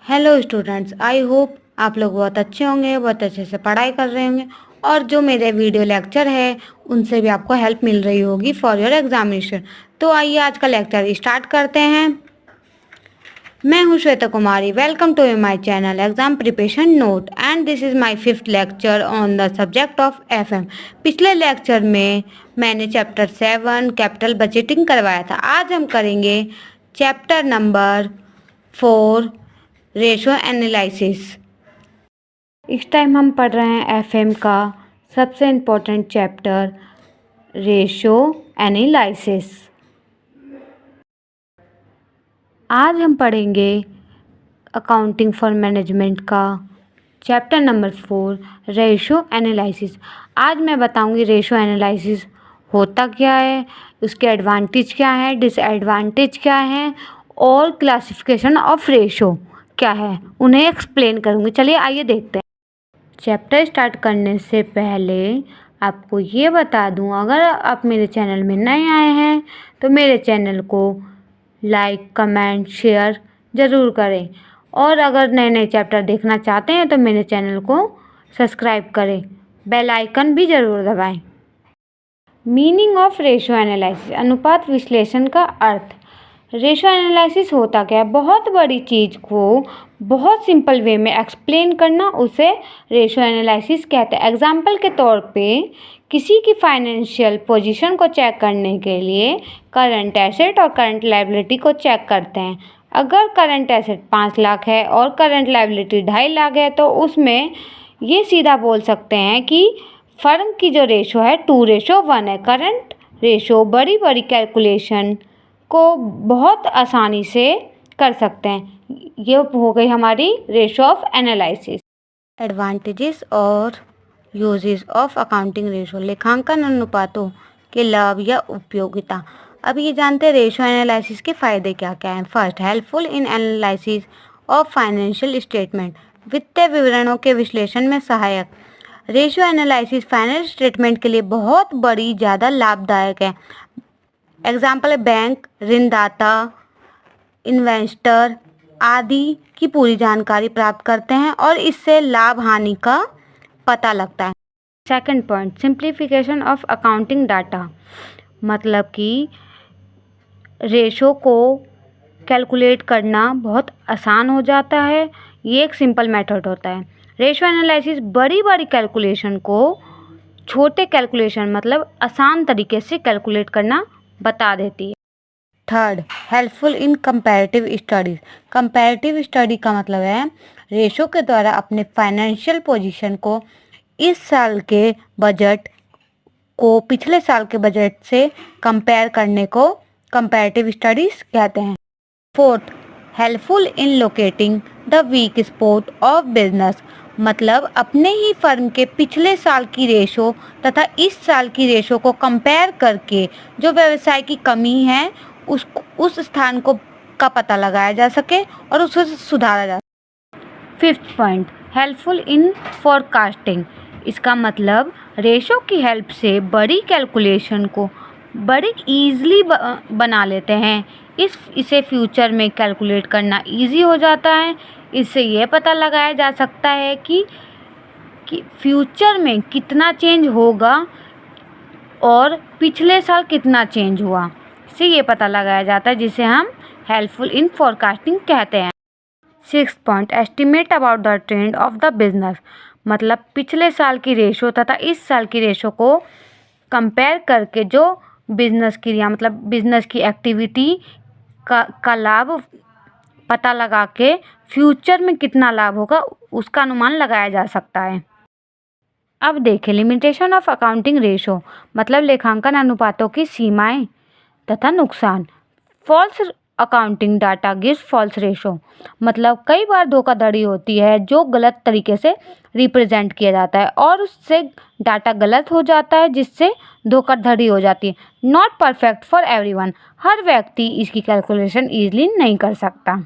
Hello students, I hope आप लोग बहुत अच्छे होंगे, बहुत अच्छे से पढ़ाई कर रहे होंगे और जो मेरे वीडियो लेक्चर है उनसे भी आपको हेल्प मिल रही होगी फॉर योर एग्जामिनेशन। तो आइए आज का लेक्चर स्टार्ट करते हैं। मैं हूं Shweta Kumari. Welcome to my channel exam preparation note and this is my fifth lecture on the subject of FM. पिछले लेक्चर में मैंने चैप्टर 7 कैपिटल बजटिंग करवाया था। आज हम करेंगे चैप्टर नंबर 4 रेशो एनालिसिस। इस टाइम हम पढ़ रहे हैं एफएम का सबसे इम्पोर्टेंट चैप्टर रेशो एनालिसिस। आज हम पढ़ेंगे अकाउंटिंग फॉर मैनेजमेंट का चैप्टर नंबर 4 रेशो एनालिसिस। आज मैं बताऊंगी रेशो एनालिसिस होता क्या है, उसके एडवांटेज क्या है, डिसएडवांटेज क्या है और क्लासिफिकेशन ऑफ रेशो क्या है, उन्हें एक्सप्लेन करूंगी। चलिए आइए देखते हैं। चैप्टर स्टार्ट करने से पहले आपको ये बता दूं, अगर आप मेरे चैनल में नए आए हैं तो मेरे चैनल को लाइक, कमेंट, शेयर ज़रूर करें और अगर नए नए चैप्टर देखना चाहते हैं तो मेरे चैनल को सब्सक्राइब करें, बेल आइकन भी ज़रूर दबाएं। मीनिंग ऑफ रेशो एनालिसिस, अनुपात विश्लेषण का अर्थ। रेशो एनालिसिस होता क्या है? बहुत बड़ी चीज़ को बहुत सिंपल वे में एक्सप्लेन करना, उसे रेशो एनालिसिस कहते हैं। एग्जाम्पल के तौर पे किसी की फाइनेंशियल पोजीशन को चेक करने के लिए करंट एसेट और करंट लायबिलिटी को चेक करते हैं। अगर करंट एसेट 5 लाख है और करंट लायबिलिटी 2.5 लाख है तो उसमें ये सीधा बोल सकते हैं कि फर्म की जो रेशो है 2:1 है। करंट रेशो बड़ी बड़ी कैलकुलेशन को बहुत आसानी से कर सकते हैं। ये हो गई हमारी रेशो ऑफ एनालिसिस। एडवांटेजेस और यूजेस ऑफ अकाउंटिंग रेशो, लेखांकन अनुपातों के लाभ या उपयोगिता। अब ये जानते हैं रेशो एनालिसिस के फायदे क्या क्या हैं। First, helpful in analysis of financial statement, वित्तीय विवरणों के विश्लेषण में सहायक। रेशो एनालिसिस फाइनेंशियल स्टेटमेंट के लिए बहुत बड़ी ज़्यादा लाभदायक है। एग्जाम्पल है बैंक, ऋणदाता, इन्वेस्टर आदि की पूरी जानकारी प्राप्त करते हैं और इससे लाभ हानि का पता लगता है। Second point, simplification of accounting data, मतलब कि रेशो को कैलकुलेट करना बहुत आसान हो जाता है। ये एक सिंपल मेथड होता है। रेशो एनालिसिस बड़ी बड़ी कैलकुलेशन को छोटे कैलकुलेशन मतलब आसान तरीके से कैलकुलेट करना बता देती है। Third, helpful in comparative studies. Comparative study का मतलब है रेशो के द्वारा अपने फाइनेंशियल पोजीशन को इस साल के बजट को पिछले साल के बजट से कंपेयर करने को कंपैरेटिव स्टडीज कहते हैं। Fourth, helpful in locating the week spot of business, मतलब अपने ही फर्म के पिछले साल की रेशो तथा इस साल की रेशो को कंपेयर करके जो व्यवसाय की कमी है उस स्थान को का पता लगाया जा सके और उसे सुधारा जा सके। Fifth point, helpful in forecasting, इसका मतलब रेशो की हेल्प से बड़ी कैलकुलेशन को बड़ी ईजिली बना लेते हैं। इसे फ्यूचर में कैलकुलेट करना इजी हो जाता है। इससे यह पता लगाया जा सकता है कि फ्यूचर में कितना चेंज होगा और पिछले साल कितना चेंज हुआ, इससे ये पता लगाया जाता है, जिसे हम हेल्पफुल इन फोरकास्टिंग कहते हैं। Sixth point, estimate about the trend of the business, मतलब पिछले साल की रेशो तथा इस साल की रेशो को कंपेयर करके जो बिजनेस क्रिया मतलब बिजनेस की एक्टिविटी का लाभ पता लगा के फ्यूचर में कितना लाभ होगा उसका अनुमान लगाया जा सकता है। अब देखें लिमिटेशन ऑफ अकाउंटिंग रेशो, मतलब लेखांकन अनुपातों की सीमाएं तथा नुकसान। False accounting data gives false ratio, मतलब कई बार धोखाधड़ी होती है जो गलत तरीके से रिप्रेजेंट किया जाता है और उससे डाटा गलत हो जाता है जिससे धोखाधड़ी हो जाती है। नॉट परफेक्ट फॉर एवरीवन, हर व्यक्ति इसकी कैलकुलेशन ईजिली नहीं कर सकता।